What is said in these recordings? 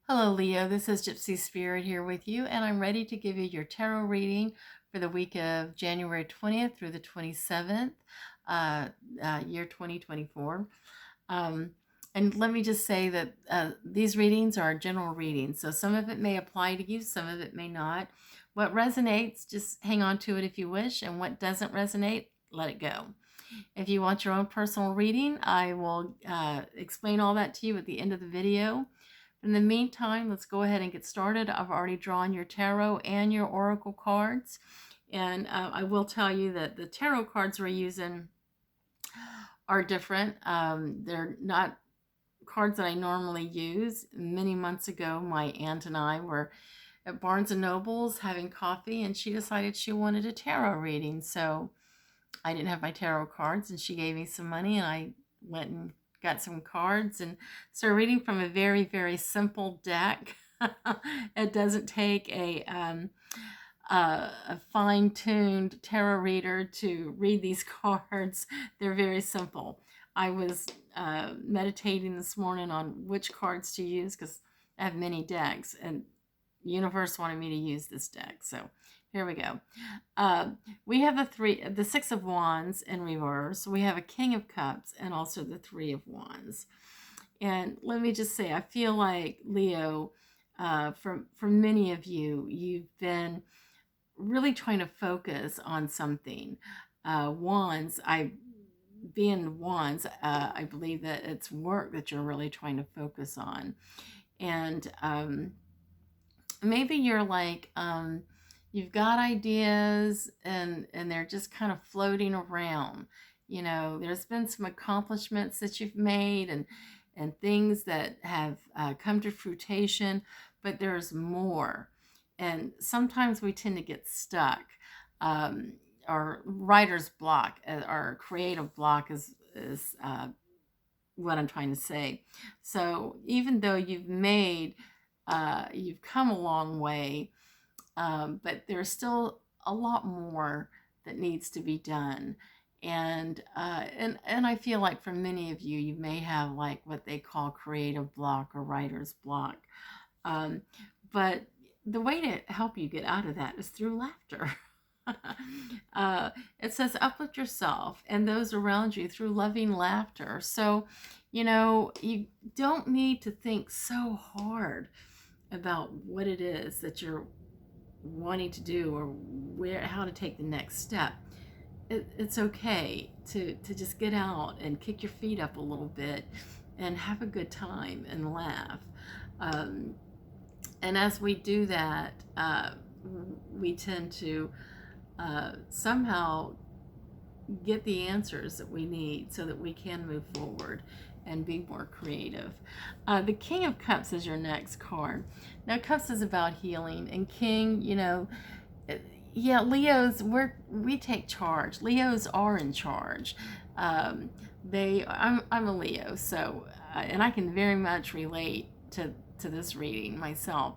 Hello, Leo. This is Gypsy Spirit here with you, and I'm ready to give you your tarot reading for the week of January 20th through the 27th, uh, year 2024. Um, and let me just say that these readings are general readings, so some of it may apply to you, some of it may not. What resonates, just hang on to it if you wish, and what doesn't resonate, let it go. If you want your own personal reading, I will explain all that to you at the end of the video. In the meantime, let's go ahead and get started. I've already drawn your tarot and your oracle cards. And I will tell you that the tarot cards we're using are different. They're not cards that I normally use. Many months ago, my aunt and I were at Barnes & Noble's having coffee, and she decided she wanted a tarot reading. So I didn't have my tarot cards, and she gave me some money, and I went and got some cards and started reading from a very, very simple deck. It doesn't take a fine-tuned tarot reader to read these cards. They're very simple. I was meditating this morning on which cards to use because I have many decks, and universe wanted me to use this deck. So here we go. We have the Six of Wands in reverse. We have a King of Cups and also the Three of Wands. And let me just say, I feel like Leo, for many of you, you've been really trying to focus on something. Wands, being wands, I believe that it's work that you're really trying to focus on. And maybe you're like, you've got ideas and they're just kind of floating around. There's been some accomplishments that you've made and things that have come to fruition, but there's more. And sometimes we tend to get stuck. Our writer's block, our creative block is what I'm trying to say. So even though you've come a long way, but there's still a lot more that needs to be done. And I feel like for many of you, you may have like what they call creative block or writer's block. But the way to help you get out of that is through laughter. It says uplift yourself and those around you through loving laughter. So, you don't need to think so hard about what it is that you're wanting to do or how to take the next step. It's okay to just get out and kick your feet up a little bit and have a good time and laugh. And as we do that, we tend to somehow get the answers that we need so that we can move forward and be more creative. The King of Cups is your next card. Now, Cups is about healing, and King, yeah, Leos, we take charge. Leos are in charge. I'm a Leo, so and I can very much relate to this reading myself.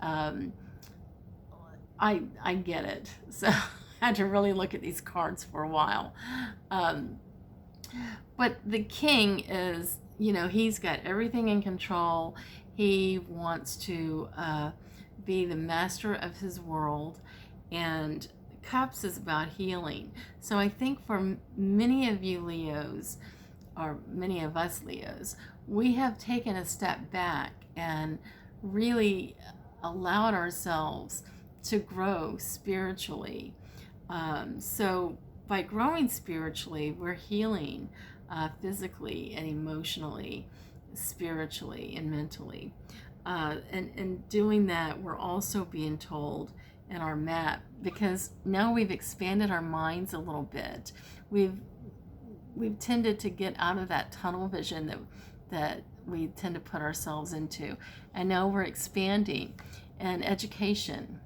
I get it. So I had to really look at these cards for a while. But the king is, he's got everything in control. He wants to be the master of his world. And Cups is about healing. So I think for many of you Leos, or many of us Leos, we have taken a step back and really allowed ourselves to grow spiritually. So by growing spiritually, we're healing physically and emotionally, spiritually and mentally. And doing that, we're also being told in our map, because now we've expanded our minds a little bit. We've tended to get out of that tunnel vision that we tend to put ourselves into, and now we're expanding. And education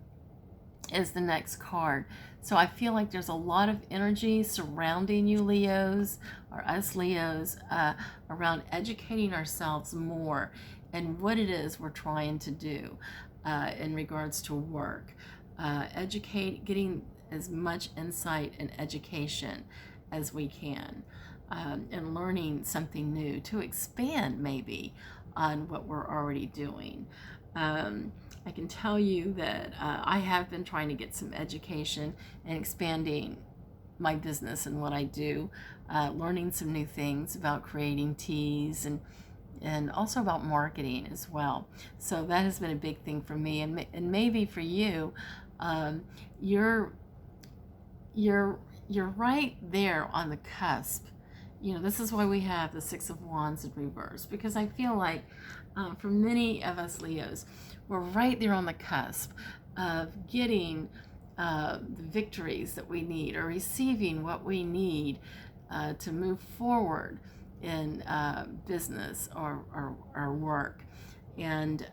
is the next card. So I feel like there's a lot of energy surrounding you Leos, or us Leos, around educating ourselves more and what it is we're trying to do in regards to work. Getting as much insight and education as we can, and learning something new to expand maybe on what we're already doing. I can tell you that I have been trying to get some education and expanding my business and what I do, learning some new things about creating teas and also about marketing as well. So that has been a big thing for me, and maybe for you, um, you're you're you're right there on the cusp. You know, this is why we have the Six of Wands in reverse, because I feel like for many of us Leos, we're right there on the cusp of getting the victories that we need, or receiving what we need to move forward in business or work. And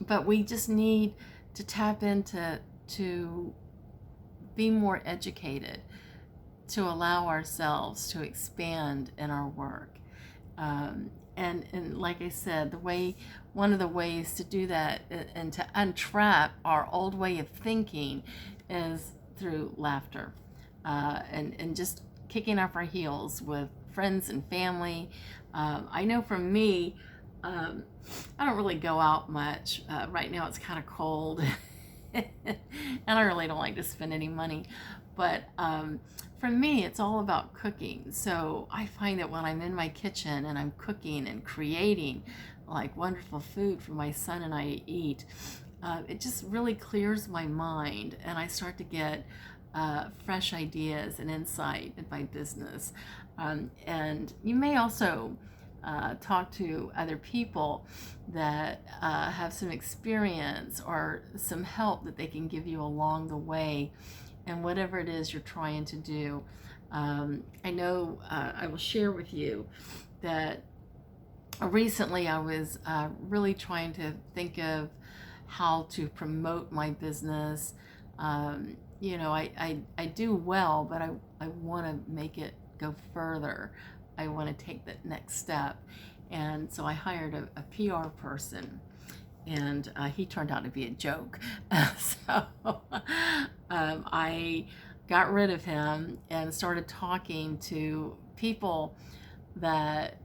but we just need to tap into to be more educated, to allow ourselves to expand in our work. And like I said, one of the ways to do that and to untrap our old way of thinking is through laughter, and just kicking up our heels with friends and family. I know for me, I don't really go out much. Right now it's kind of cold. And I really don't like to spend any money. But for me, it's all about cooking. So I find that when I'm in my kitchen and I'm cooking and creating like wonderful food for my son and I to eat, it just really clears my mind, and I start to get fresh ideas and insight in my business. And you may also talk to other people that have some experience or some help that they can give you along the way and whatever it is you're trying to do. I know I will share with you that recently I was really trying to think of how to promote my business. You know, I do well, but I want to make it go further. I want to take that next step. And so I hired a PR person, and he turned out to be a joke. So I got rid of him and started talking to people that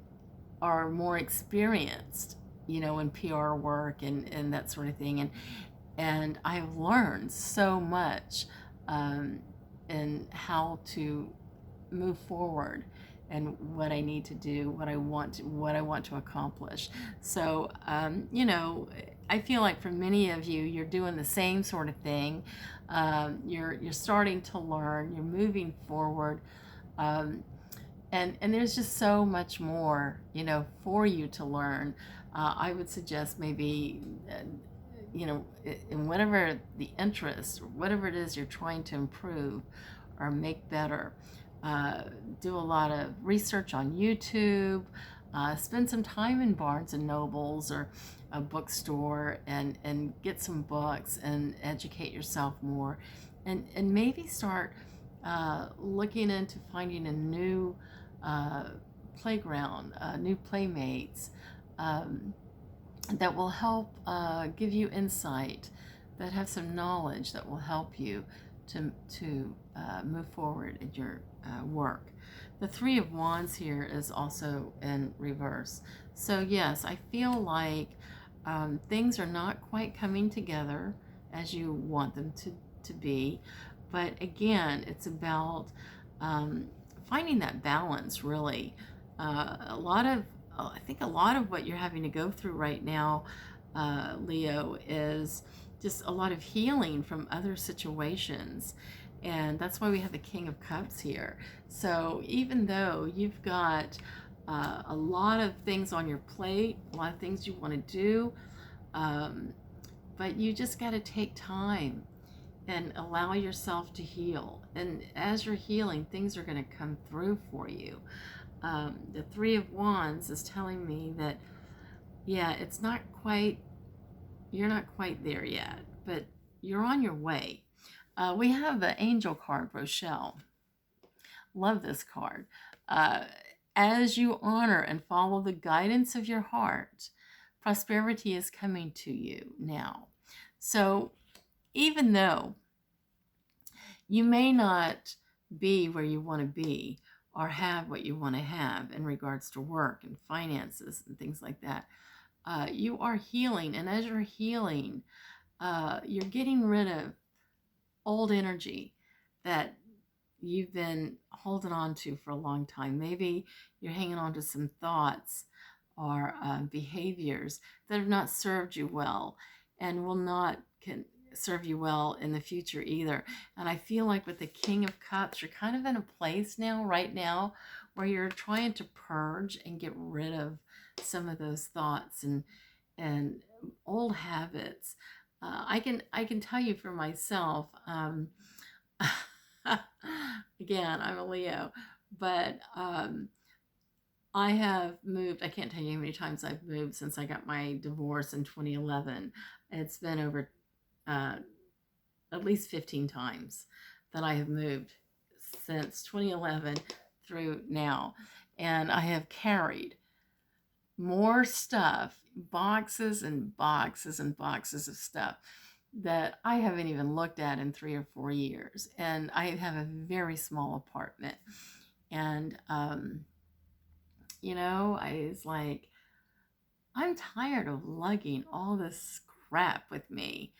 are more experienced, you know, in PR work and that sort of thing. And I've learned so much in how to move forward and what I need to do, what I want to accomplish. So, you know, I feel like for many of you, you're doing the same sort of thing. You're starting to learn. You're moving forward, and there's just so much more, you know, for you to learn. I would suggest maybe. You know, in whatever the interest, whatever it is you're trying to improve or make better, do a lot of research on YouTube, spend some time in Barnes and Nobles or a bookstore and get some books and educate yourself more, and maybe start looking into finding a new playground, new playmates. That will help give you insight, that have some knowledge that will help you to move forward in your work. The Three of Wands here is also in reverse. So yes, I feel like things are not quite coming together as you want them to be. But again, it's about finding that balance, really. I think a lot of what you're having to go through right now, Leo, is just a lot of healing from other situations. And that's why we have the King of Cups here. So even though you've got a lot of things on your plate, a lot of things you want to do, but you just got to take time and allow yourself to heal. And as you're healing, things are going to come through for you. The Three of Wands is telling me that, yeah, it's not quite, you're not quite there yet, but you're on your way. We have the Angel card, Rochelle. Love this card. As you honor and follow the guidance of your heart, prosperity is coming to you now. So even though you may not be where you want to be, or have what you want to have in regards to work and finances and things like that. You are healing, and as you're healing, you're getting rid of old energy that you've been holding on to for a long time. Maybe you're hanging on to some thoughts or behaviors that have not served you well and will not serve you well in the future either. And I feel like with the King of Cups, you're kind of in a place now, right now, where you're trying to purge and get rid of some of those thoughts and old habits. I can tell you for myself. Again, I'm a Leo, but I have moved. I can't tell you how many times I've moved since I got my divorce in 2011. It's been over uh, at least 15 times that I have moved since 2011 through now. And I have carried more stuff, boxes and boxes and boxes of stuff that I haven't even looked at in 3 or 4 years. And I have a very small apartment. And, I was like, I'm tired of lugging all this crap with me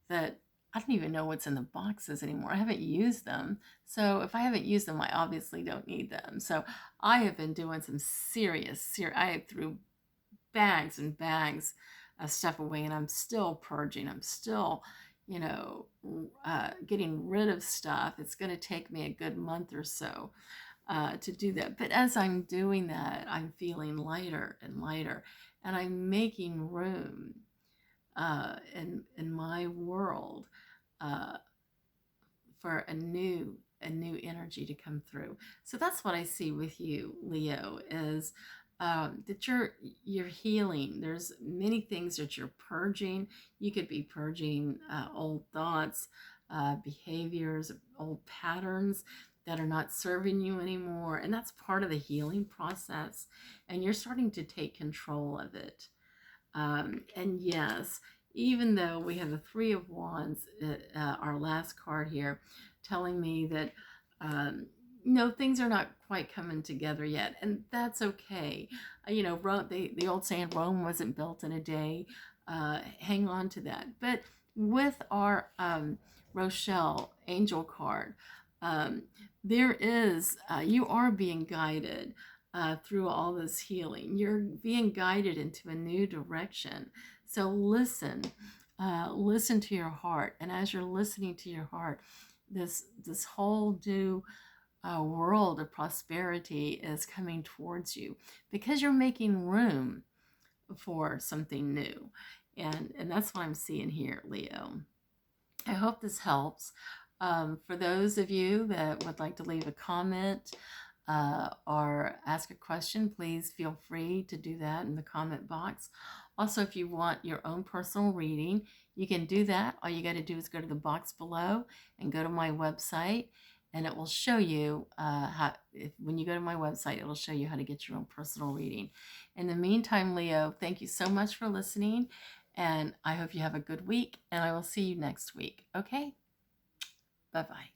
that I don't even know what's in the boxes anymore. I haven't used them. So if I haven't used them, I obviously don't need them. So I have been doing some serious, I threw bags and bags of stuff away, and I'm still purging. I'm still, getting rid of stuff. It's going to take me a good month or so to do that. But as I'm doing that, I'm feeling lighter and lighter, and I'm making room in my world uh, for a new energy to come through. So that's what I see with you, Leo, is that you're healing. There's many things that you're purging. You could be purging old thoughts, behaviors, old patterns that are not serving you anymore, and that's part of the healing process. And you're starting to take control of it. And yes, even though we have the Three of Wands, our last card here, telling me that no, things are not quite coming together yet, and that's okay. The old saying, Rome wasn't built in a day. Hang on to that. But with our Rochelle angel card, um, you are being guided through all this healing. You're being guided into a new direction. So listen to your heart, and as you're listening to your heart, this whole new world of prosperity is coming towards you because you're making room for something new, and that's what I'm seeing here, Leo. I hope this helps. For those of you that would like to leave a comment or ask a question, please feel free to do that in the comment box. Also, if you want your own personal reading, you can do that. All you got to do is go to the box below and go to my website, and it will show you when you go to my website, it will show you how to get your own personal reading. In the meantime, Leo, thank you so much for listening, and I hope you have a good week, and I will see you next week. Okay? Bye-bye.